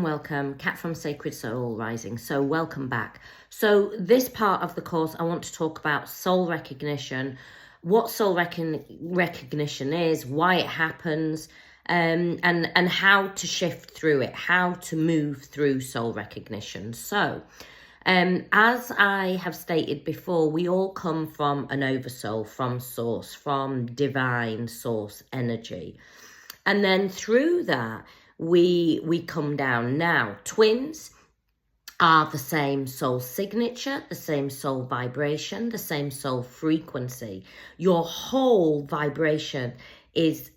welcome. Kat from Sacred Soul Rising. So welcome back. So this part of the course, I want to talk about soul recognition, what soul recognition is, why it happens, and how to shift through it, how to move through soul recognition. So as I have stated before, we all come from an oversoul, from source, from divine source energy. And then through that, we come down. Now, twins are the same soul signature, the same soul vibration, the same soul frequency. Your whole vibration is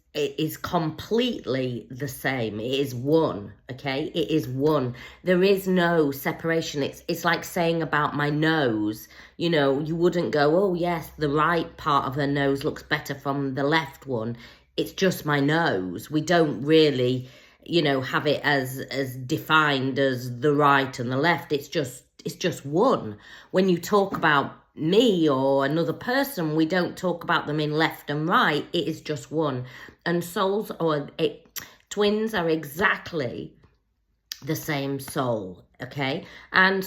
completely the same. It is one, okay? It is one. There is no separation. It's like saying about my nose, you know, you wouldn't go, oh yes, the right part of her nose looks better from the left one. It's just my nose. We don't really, you know, have it as defined as the right and the left. It's just one. When you talk about me or another person, we don't talk about them in left and right. It is just one. And souls twins are exactly the same soul, okay? And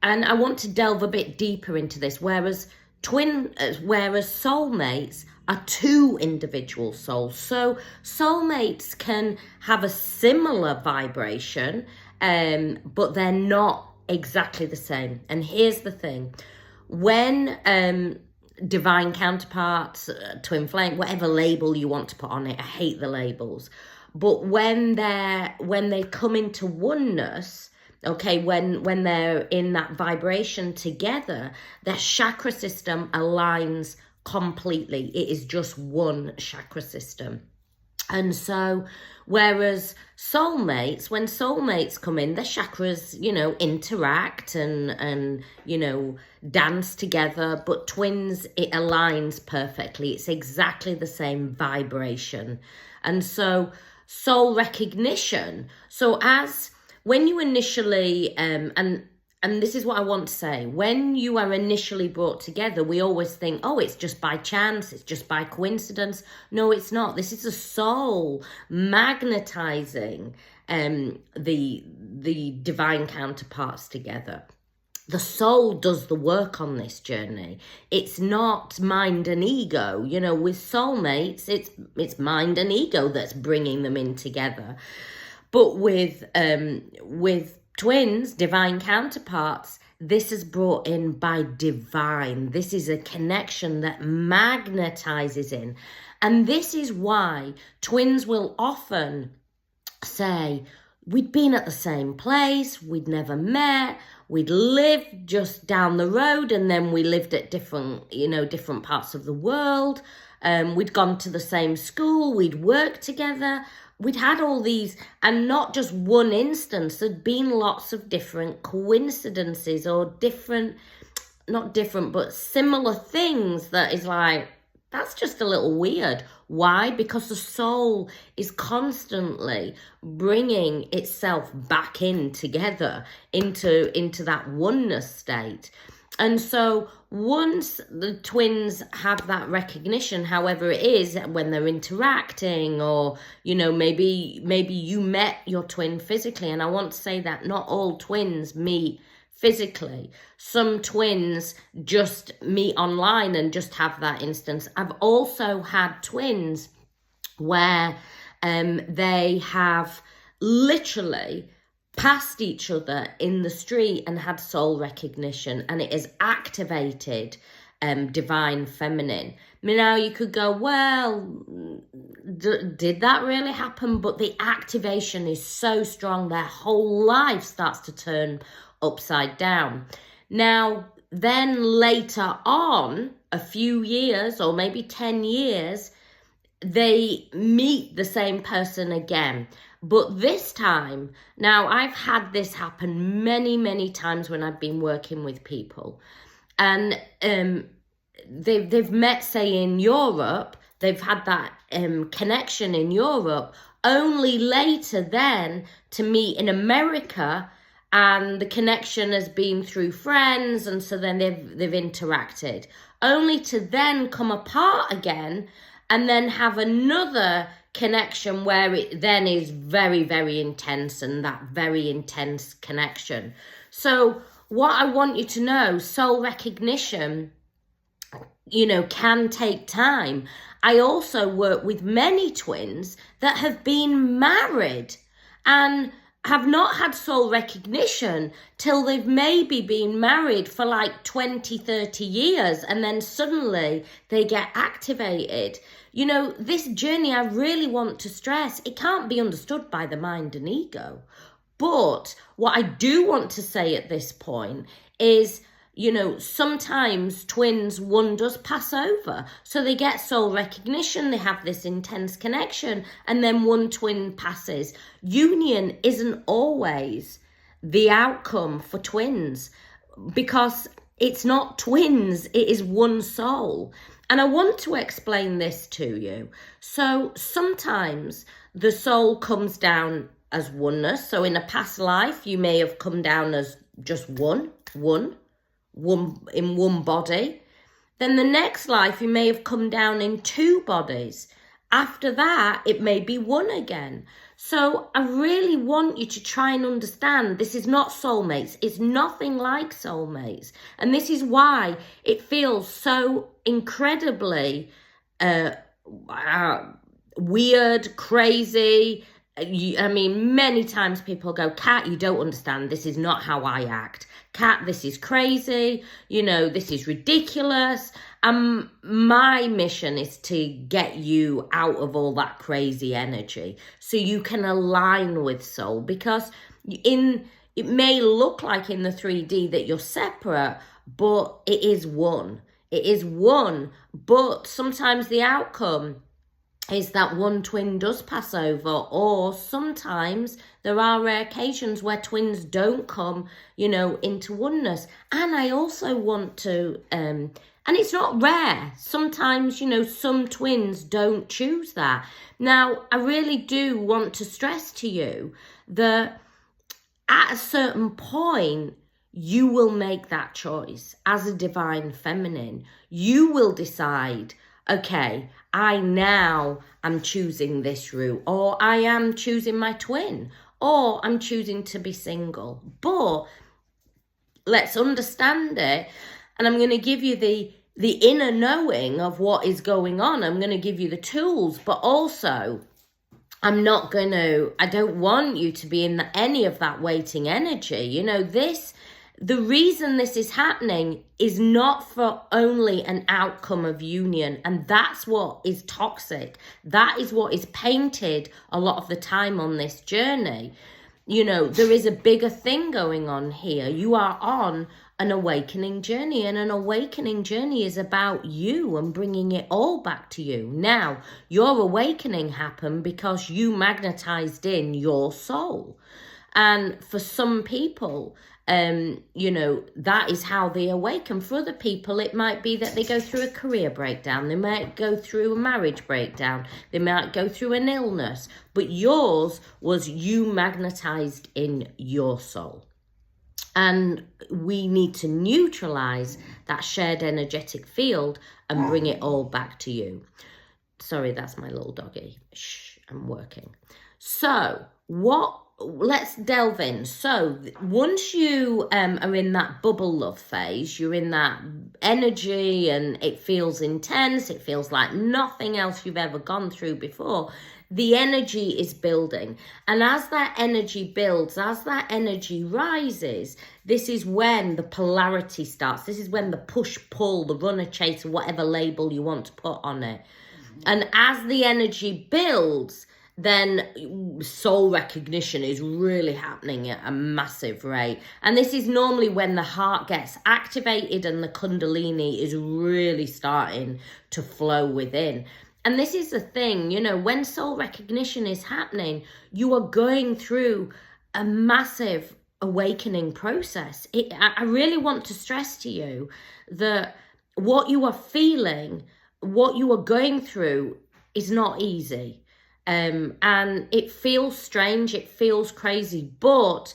I want to delve a bit deeper into this, whereas soulmates are two individual souls. So soulmates can have a similar vibration, but they're not exactly the same. And here's the thing. When divine counterparts, twin flame, whatever label you want to put on it, I hate the labels. But when they come into oneness, okay, when they're in that vibration together, their chakra system aligns completely. It is just one chakra system. And so, whereas when soulmates come in, their chakras, you know, interact and you know, dance together. But twins, it aligns perfectly. It's exactly the same vibration. And so, soul recognition. So when you initially, and this is what I want to say, when you are initially brought together, we always think, oh, it's just by chance, it's just by coincidence. No, it's not. This is a soul magnetizing the divine counterparts together. The soul does the work on this journey. It's not mind and ego. You know, with soulmates, it's mind and ego that's bringing them in together. But with twins, divine counterparts, this is brought in by divine. This is a connection that magnetizes in. And this is why twins will often say, we'd been at the same place, we'd never met, we'd lived just down the road, and then we lived at different parts of the world. We'd gone to the same school, we'd worked together. We'd had all these, and not just one instance, there'd been lots of different coincidences or but similar things that is like, that's just a little weird. Why? Because the soul is constantly bringing itself back in together into that oneness state. And so once the twins have that recognition, however it is, when they're interacting, or, you know, maybe you met your twin physically. And I want to say that not all twins meet physically. Some twins just meet online and just have that instance. I've also had twins where they have literally passed each other in the street and had soul recognition, and it has activated divine feminine. Now you could go, well, did that really happen? But the activation is so strong, their whole life starts to turn upside down. Now, then later on, a few years or maybe 10 years, they meet the same person again. But this time, now I've had this happen many, many times when I've been working with people. And they've met, say, in Europe, they've had that connection in Europe, only later then to meet in America, and the connection has been through friends, and so then they've interacted, only to then come apart again and then have another connection where it then is very, very intense, and that very intense connection. So what I want you to know, soul recognition, can take time. I also work with many twins that have been married and have not had soul recognition till they've maybe been married for like 20, 30 years, and then suddenly they get activated. This journey, I really want to stress, it can't be understood by the mind and ego. But what I do want to say at this point is, sometimes twins, one does pass over. So they get soul recognition, they have this intense connection, and then one twin passes. Union isn't always the outcome for twins, because it's not twins, it is one soul. And I want to explain this to you. So sometimes the soul comes down as oneness. So in a past life, you may have come down as just one in one body. Then the next life, you may have come down in two bodies. After that, it may be one again. So I really want you to try and understand, this is not soulmates. It's nothing like soulmates. And this is why it feels so incredibly weird, crazy. Many times people go, Kat, you don't understand. This is not how I act. Kat, this is crazy. This is ridiculous. My mission is to get you out of all that crazy energy so you can align with soul, because it may look like in the 3D that you're separate, but it is one. It is one, but sometimes the outcome is that one twin does pass over, or sometimes there are rare occasions where twins don't come, into oneness. And I also want to, and it's not rare. Sometimes, some twins don't choose that. Now, I really do want to stress to you that at a certain point, you will make that choice as a divine feminine. You will decide, okay, I now am choosing this route, or I am choosing my twin, or I'm choosing to be single. But let's understand it. And I'm going to give you the inner knowing of what is going on. I'm going to give you the tools, but also I don't want you to be in any of that waiting energy. The reason this is happening is not for only an outcome of union, and that's what is toxic. That is what is painted a lot of the time on this journey. There is a bigger thing going on here. You are on an awakening journey, and an awakening journey is about you and bringing it all back to you. Now, your awakening happened because you magnetized in your soul. And for some people, that is how they awaken. For other people, it might be that they go through a career breakdown. They might go through a marriage breakdown. They might go through an illness. But yours was you magnetized in your soul. And we need to neutralize that shared energetic field and bring it all back to you. Sorry, that's my little doggy. Shh, I'm working. So let's delve in. So once you are in that bubble love phase, you're in that energy and it feels intense, it feels like nothing else you've ever gone through before. The energy is building. And as that energy builds, as that energy rises, this is when the polarity starts. This is when the push-pull, the runner-chase, whatever label you want to put on it. And as the energy builds, then soul recognition is really happening at a massive rate. And this is normally when the heart gets activated and the Kundalini is really starting to flow within. And this is the thing, when soul recognition is happening, you are going through a massive awakening process. I really want to stress to you that what you are feeling, what you are going through is not easy. And it feels strange, it feels crazy, but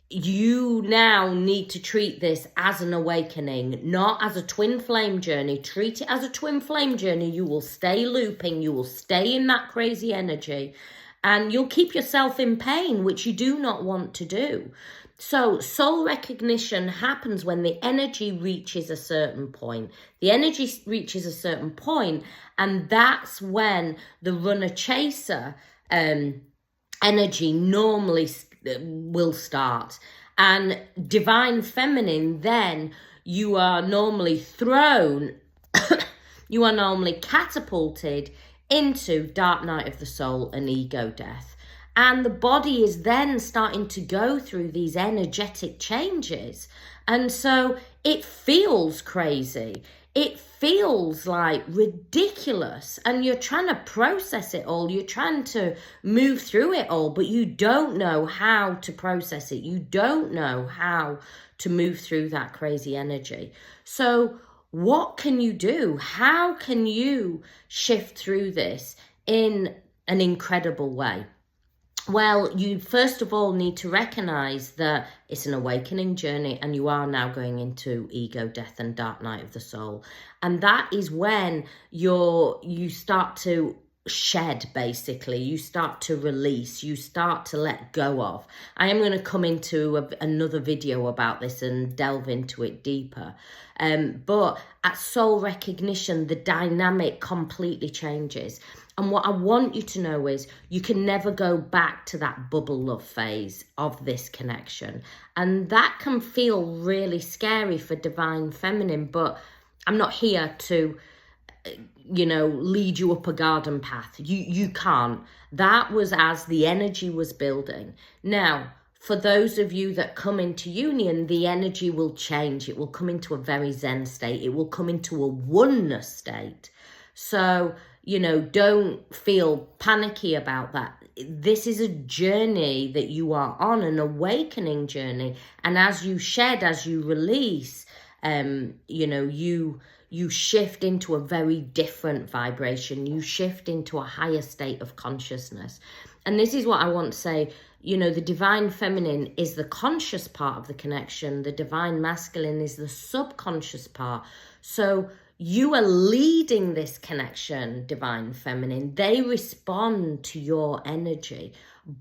you now need to treat this as an awakening, not as a twin flame journey. Treat it as a twin flame journey. You will stay looping, you will stay in that crazy energy, and you'll keep yourself in pain, which you do not want to do. So soul recognition happens when the energy reaches a certain point. The energy reaches a certain point, and that's when the runner-chaser energy normally will start. And divine feminine, then you are normally thrown, you are normally catapulted into dark night of the soul and ego death. And the body is then starting to go through these energetic changes. And so it feels crazy. It feels like ridiculous. And you're trying to process it all. You're trying to move through it all, but you don't know how to process it. You don't know how to move through that crazy energy. So what can you do? How can you shift through this in an incredible way? Well, you first of all need to recognize that it's an awakening journey and you are now going into ego death and dark night of the soul. And that is when you start to shed, basically. You start to release, you start to let go of. I am going to come into another video about this and delve into it deeper. But at soul recognition, the dynamic completely changes. And what I want you to know is you can never go back to that bubble love phase of this connection. And that can feel really scary for divine feminine, but I'm not here to, lead you up a garden path. You can't. That was as the energy was building. Now, for those of you that come into union, the energy will change. It will come into a very Zen state. It will come into a oneness state. So, don't feel panicky about that. This is a journey that you are on, an awakening journey. And as you shed, as you release, you shift into a very different vibration. You shift into a higher state of consciousness. And this is what I want to say. The divine feminine is the conscious part of the connection. The divine masculine is the subconscious part. So you are leading this connection, divine feminine. They respond to your energy.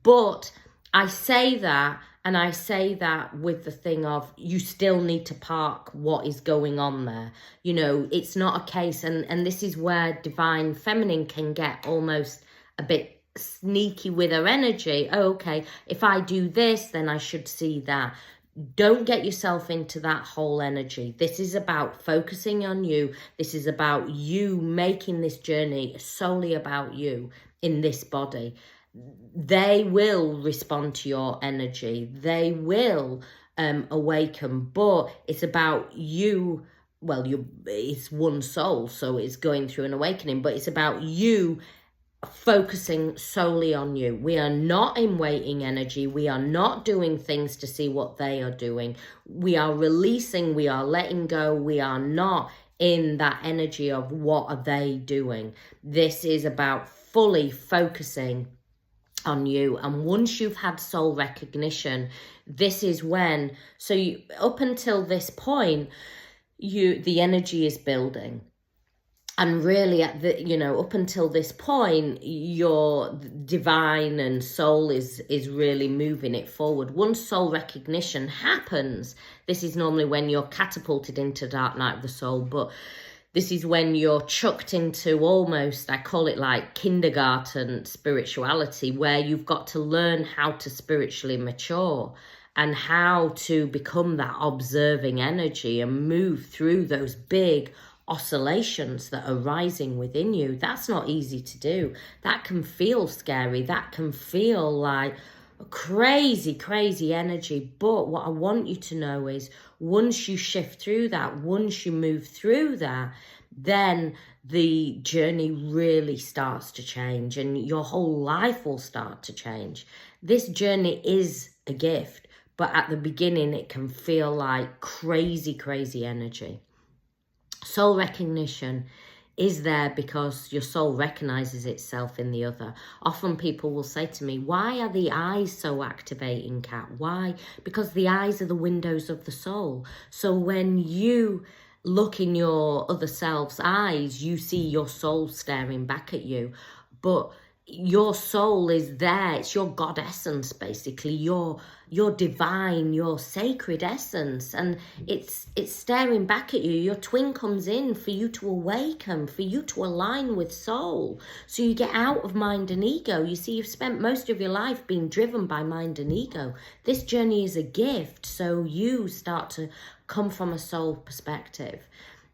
But I say that, and I say that with the thing of you still need to park what is going on there. It's not a case, and this is where divine feminine can get almost a bit sneaky with her energy. Oh, okay, if I do this, then I should see that. Don't get yourself into that whole energy. This is about focusing on you. This is about you making this journey solely about you in this body. They will respond to your energy. They will awaken, but it's about you. Well, it's one soul, so it's going through an awakening, but it's about you focusing solely on you. We are not in waiting energy. We are not doing things to see what they are doing. We are releasing, we are letting go. We are not in that energy of what are they doing. This is about fully focusing on you. And once you've had soul recognition, this is when, up until this point, the energy is building. And really, up until this point, your divine and soul is really moving it forward. Once soul recognition happens, this is normally when you're catapulted into dark night of the soul. But this is when you're chucked into almost, I call it like kindergarten spirituality, where you've got to learn how to spiritually mature and how to become that observing energy and move through those big oscillations that are rising within you. That's not easy to do. That can feel scary. That can feel like crazy energy. But what I want you to know is once you shift through that, once you move through that, then the journey really starts to change and your whole life will start to change. This journey is a gift, but at the beginning it can feel like crazy energy. Soul recognition is there because your soul recognizes itself in the other. Often people will say to me, why are the eyes so activating, Kat? Why? Because the eyes are the windows of the soul. So when you look in your other self's eyes, you see your soul staring back at you. But your soul is there. It's your God essence, basically, your divine, your sacred essence, and it's staring back at you. Your twin comes in for you to awaken, for you to align with soul, so you get out of mind and ego. You see, you've spent most of your life being driven by mind and ego. This journey is a gift, so you start to come from a soul perspective.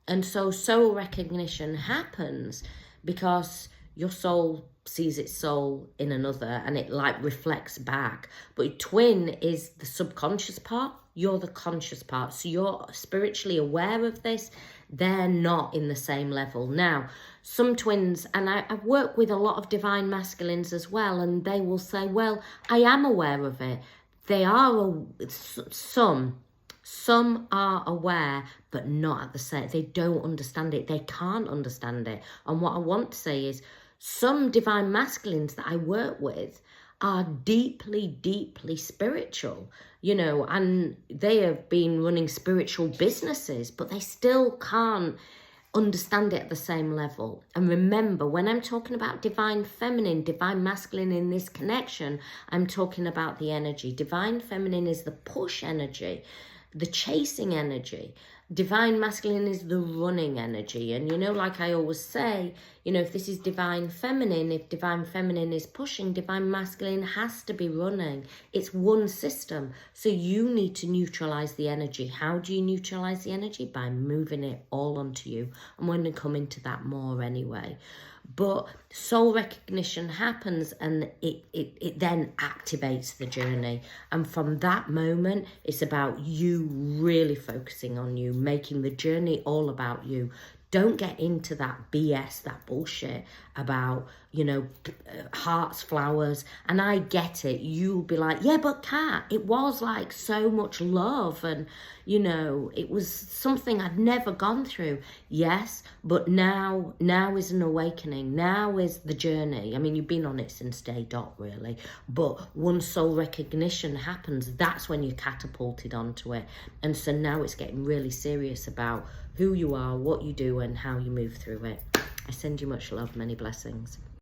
And so soul recognition happens because your soul sees its soul in another, and it like reflects back. But twin is the subconscious part, you're the conscious part, so you're spiritually aware of this. They're not in the same level. Now, some twins, and I've worked with a lot of divine masculines as well, and they will say, well, I am aware of it. They are some are aware, but not at the same. They don't understand it. They can't understand it. And what I want to say is, some divine masculines that I work with are deeply, deeply spiritual, and they have been running spiritual businesses, but they still can't understand it at the same level. And remember, when I'm talking about divine feminine, divine masculine in this connection, I'm talking about the energy. Divine feminine is the push energy, the chasing energy. Divine masculine is the running energy. And like I always say, if this is divine feminine, if divine feminine is pushing, divine masculine has to be running. It's one system. So you need to neutralize the energy. How do you neutralize the energy? By moving it all onto you. I'm going to come into that more anyway. But soul recognition happens, and it then activates the journey. And from that moment, it's about you really focusing on you, making the journey all about you. Don't get into that BS, that bullshit about, hearts, flowers. And I get it. You'll be like, yeah, but Kat, it was like so much love. And, it was something I'd never gone through. Yes, but now is an awakening. Now is the journey. I mean, you've been on it since day dot, really. But once soul recognition happens, that's when you're catapulted onto it. And so now it's getting really serious about who you are, what you do, and how you move through it. I send you much love, many blessings.